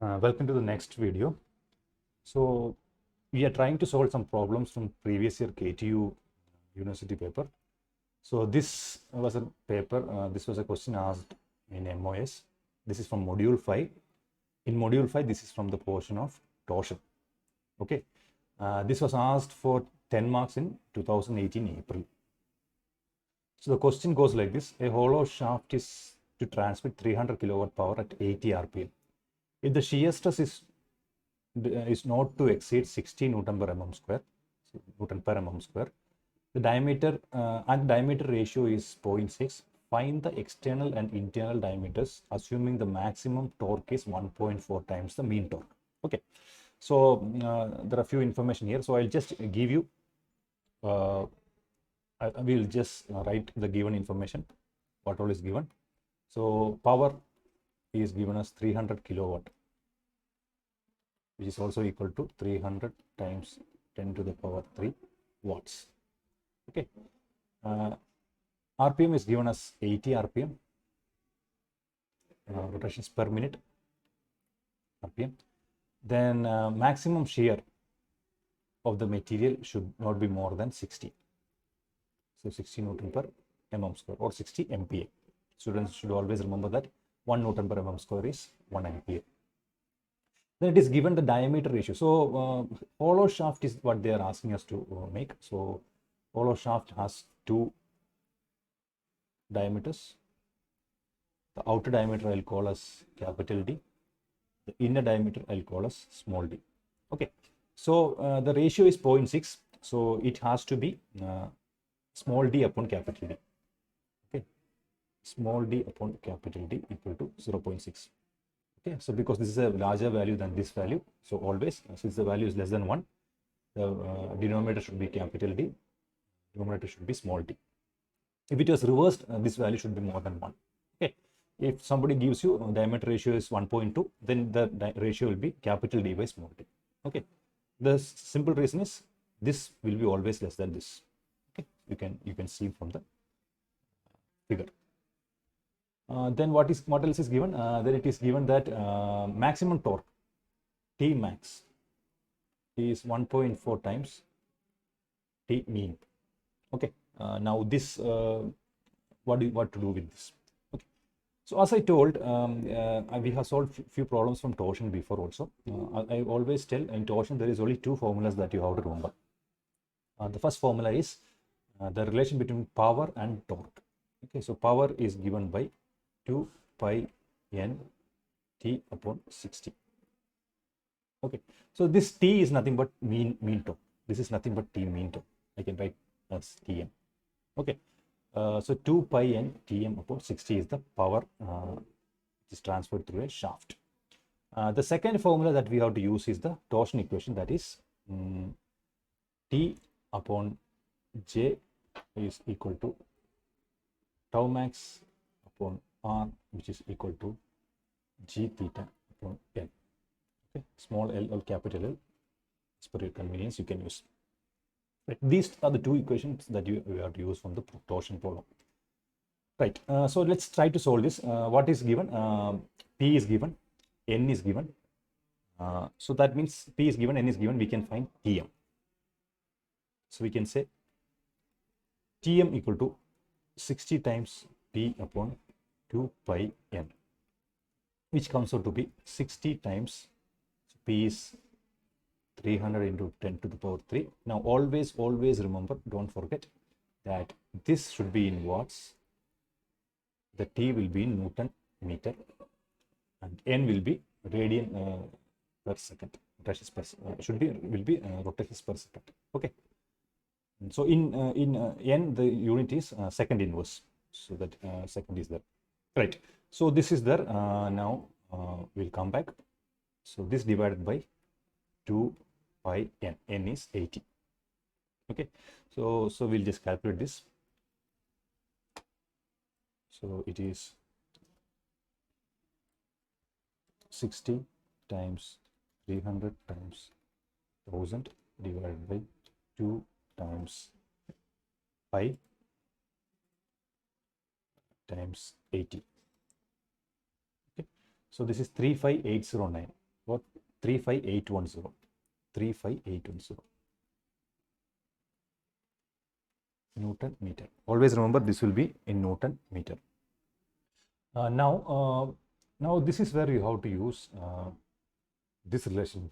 Welcome to the next video. So we are trying to solve some problems from previous year KTU university paper. So this was a paper, this was a question asked in MOS. This is from module 5. In module 5, this is from the portion of torsion. Okay. This was asked for 10 marks in 2018 April. So the question goes like this: a hollow shaft is to transmit 300 kilowatt power at 80 RPM. If the shear stress is not to exceed 60 Newton per mm square, the diameter and diameter ratio is 0.6. Find the external and internal diameters, assuming the maximum torque is 1.4 times the mean torque. Okay, so there are a few information here. So I'll just give you. I will just write the given information. What all is given? So power is given as 300 kilowatt, which is also equal to 300 times 10 to the power 3 watts. Okay. RPM is given as 80 RPM, rotations per minute, RPM. Then maximum shear of the material should not be more than 60. So 60 Newton per mm square or 60 MPa. Students should always remember that 1 Newton per mm square is 1 MPa. Then it is given the diameter ratio. So hollow shaft is what they are asking us to make. So hollow shaft has two diameters. The outer diameter I'll call as capital D. The inner diameter I'll call as small d. Okay. So the ratio is 0.6. So it has to be small d upon capital D. Okay. Small d upon capital D equal to 0.6. Okay, so because this is a larger value than this value, so always, since the value is less than 1, the denominator should be capital D, denominator should be small d. If it was reversed, this value should be more than 1. Okay, if somebody gives you diameter ratio is 1.2, then the ratio will be capital D by small d. Okay, the simple reason is this will be always less than this. Okay, you can see from the figure. Then what else is given? Then it is given that maximum torque T max is 1.4 times T mean. Okay. Now this what to do with this? Okay. So as I told, we have solved few problems from torsion before also. I always tell in torsion there is only two formulas that you have to remember. The first formula is the relation between power and torque. Okay. So power is given by 2 pi n T upon 60. Okay, so this T is nothing but mean torque. This is nothing but T mean torque. I can write as Tm. Okay, so 2 pi n Tm upon 60 is the power which is transferred through a shaft. The second formula that we have to use is the torsion equation, that is T upon J is equal to tau max upon R, which is equal to G theta upon N. Okay, small l or capital L, as per your convenience, you can use. Right. These are the two equations that you have to use from the torsion problem. Right. So let's try to solve this. What is given? P is given, N is given. So that means P is given, N is given. We can find Tm. So we can say Tm equal to 60 times P upon 2 pi n, which comes out to be 60 times P is 300 into 10 to the power 3. Now always remember, don't forget that this should be in watts, the T will be in Newton meter, and N will be radian per second. Rotations per will be rotations per second. Okay. And so in N the unit is second inverse, so that second is there. Right. So this is there. Now we'll come back. So this divided by 2 pi n. N is 80. Okay. So we'll just calculate this. So it is 60 times 300 times 1000 divided by 2 times pi times 80. Okay, so this is 35809. 35810. 35810 Newton meter. Always remember this will be in Newton meter. Now this is where you have to use this relationship.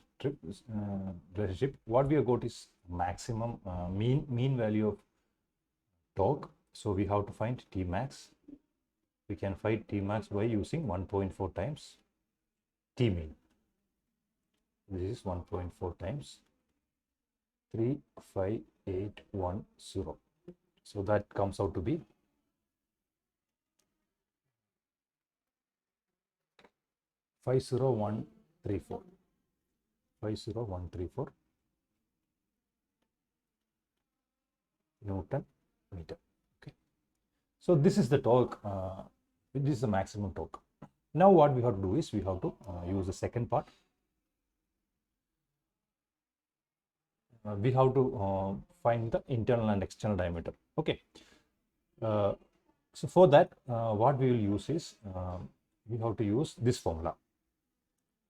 What we have got is maximum mean value of torque. So we have to find T max. We can find T max by using 1.4 times T mean. This is 1.4 times 35810. So that comes out to be 50134. 50134 Newton meter. Okay. So this is the torque. This is the maximum torque. Now what we have to do is we have to use the second part. We have to find the internal and external diameter. Okay. So for that, what we will use is we have to use this formula.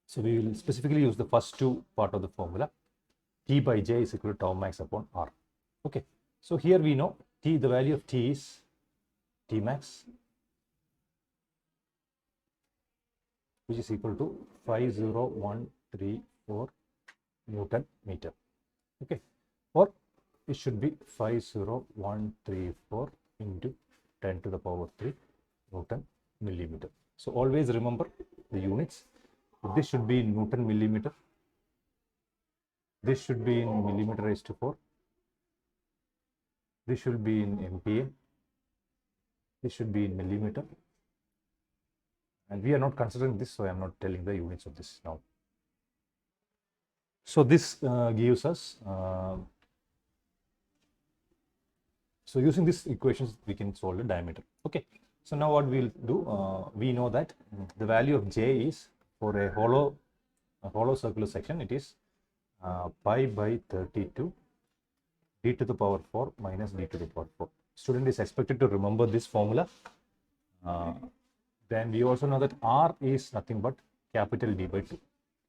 So we will specifically use the first two part of the formula. T by J is equal to tau max upon R. Okay. So here we know T, the value of T is T max, which is equal to 50134 Newton meter. Okay. Or it should be 50134 into 10 to the power 3 Newton millimeter. So always remember the units. This should be in Newton millimeter. This should be in millimeter raised to 4. This should be in MPa. This should be in millimeter. And we are not considering this, so I am not telling the units of this now. So this gives us, so using these equations, we can solve the diameter. Okay. So now what we'll do, we know that the value of J is for a hollow circular section, it is pi by 32 d to the power 4 minus d to the power 4. Student is expected to remember this formula. Then we also know that R is nothing but capital D by 2.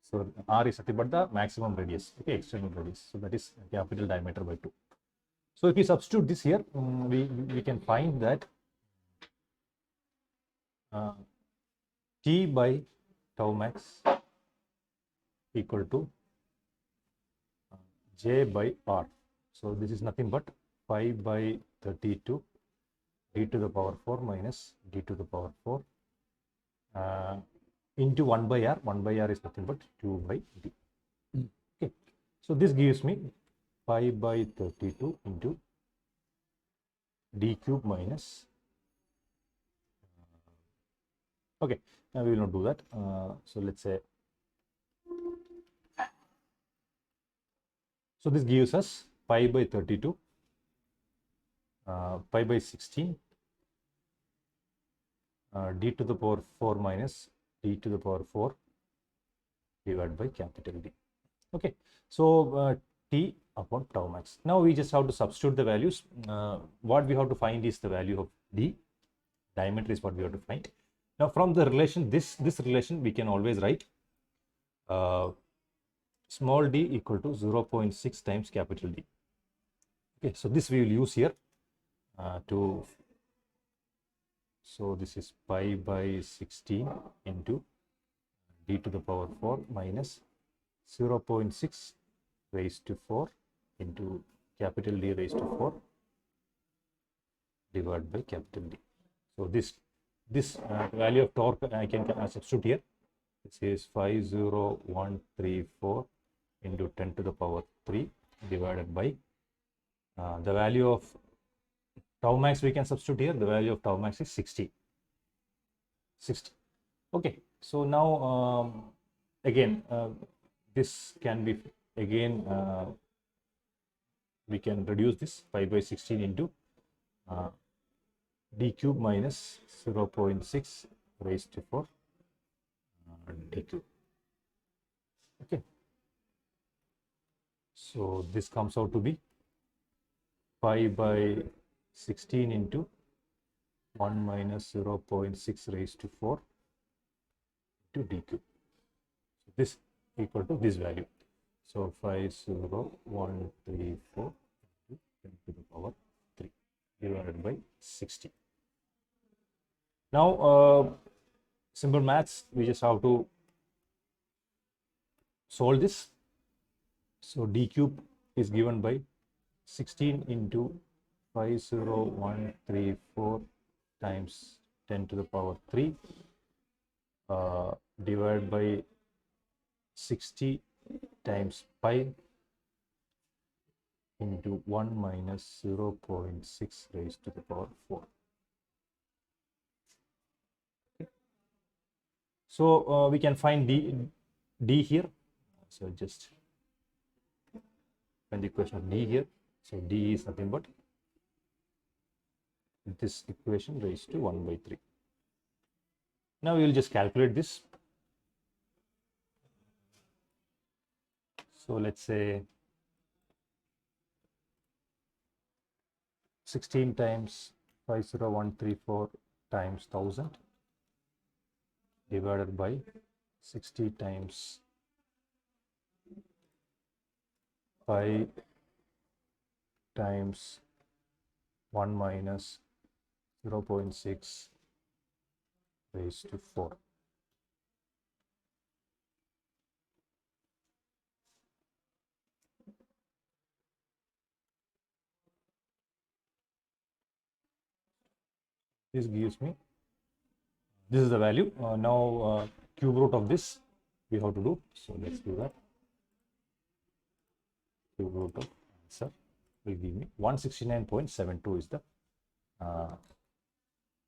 So R is nothing but the maximum radius, okay, external radius. So that is capital diameter by 2. So if we substitute this here, we can find that T by tau max equal to J by R. So this is nothing but pi by 32 d to the power 4 minus d to the power 4 into 1 by R. 1 by R is nothing but 2 by d. Okay. So this gives me pi by 32 into d cube minus. Okay. Now we will not do that. So let's say. So this gives us pi by 32, pi by 16, d to the power 4 minus d to the power 4 divided by capital D. Okay. So T upon tau max. Now we just have to substitute the values. What we have to find is the value of D. Diameter is what we have to find. Now from the relation, this relation we can always write small d equal to 0.6 times capital D. Okay, so this we will use here so this is pi by 16 into d to the power 4 minus 0.6 raised to 4 into capital D raised to 4 divided by capital D. So this value of torque I can substitute here. This is 50134 into 10 to the power 3 divided by the value of tau max we can substitute here. The value of tau max is 60. Okay. So now again this can be again we can reduce this pi by 16 into d cube minus 0.6 raised to 4 d cube. Okay. So this comes out to be pi by 16 into 1 minus 0.6 raised to 4 into d cube. So equal to this value. So 50134 10 to the power 3 divided by 60. Now, simple maths, we just have to solve this. So d cube is given by 16 into 50134 times 10 to the power 3 divided by 60 times pi into 1 minus 0.6 raised to the power 4. Okay. So we can find d here. So just find the equation of d here. So d is nothing but this equation raised to 1 by 3. Now we will just calculate this. So let's say 16 times 50134 times 1000 divided by 60 times pi times 1 minus 0.6 raised to 4. This gives me, this is the value. Now cube root of this we have to do. So let's do that. Cube root of answer will give me 169.72 is the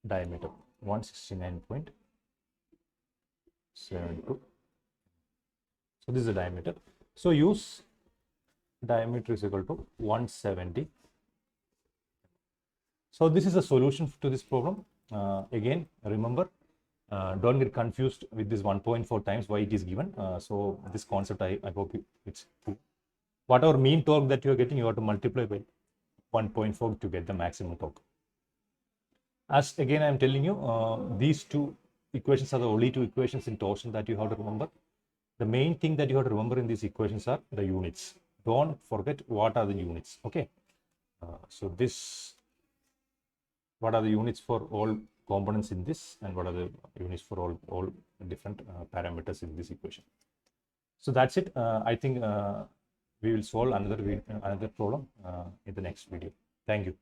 diameter. 169.72. So this is the diameter. So use diameter is equal to 170. So this is a solution to this problem. Again, remember, don't get confused with this 1.4 times why it is given. So this concept, I hope it's clear. Whatever mean torque that you are getting, you have to multiply by 1.4 to get the maximum torque. As again, I am telling you, these two equations are the only two equations in torsion that you have to remember. The main thing that you have to remember in these equations are the units. Don't forget what are the units. Okay. So this, what are the units for all components in this, and what are the units for all different parameters in this equation. So that's it. I think we will solve another problem in the next video. Thank you.